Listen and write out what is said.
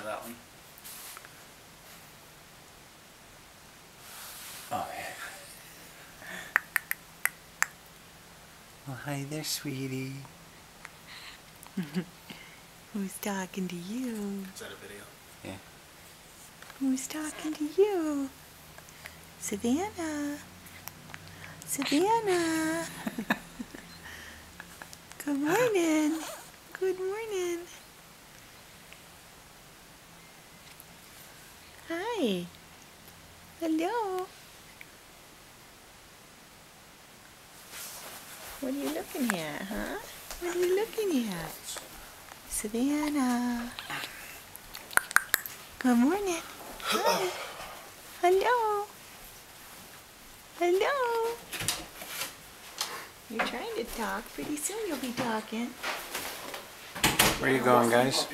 of that one. Oh, yeah. Well, hi there, sweetie. Who's talking to you? Is that a video? Yeah. Who's talking to you? Savannah. Savannah. Good morning. Good morning. Hi. Hello. What are you looking at, huh? What are you looking at? Savannah. Good morning. Hi. Hello. Hello. You're trying to talk. Pretty soon you'll be talking. Where are you going, guys?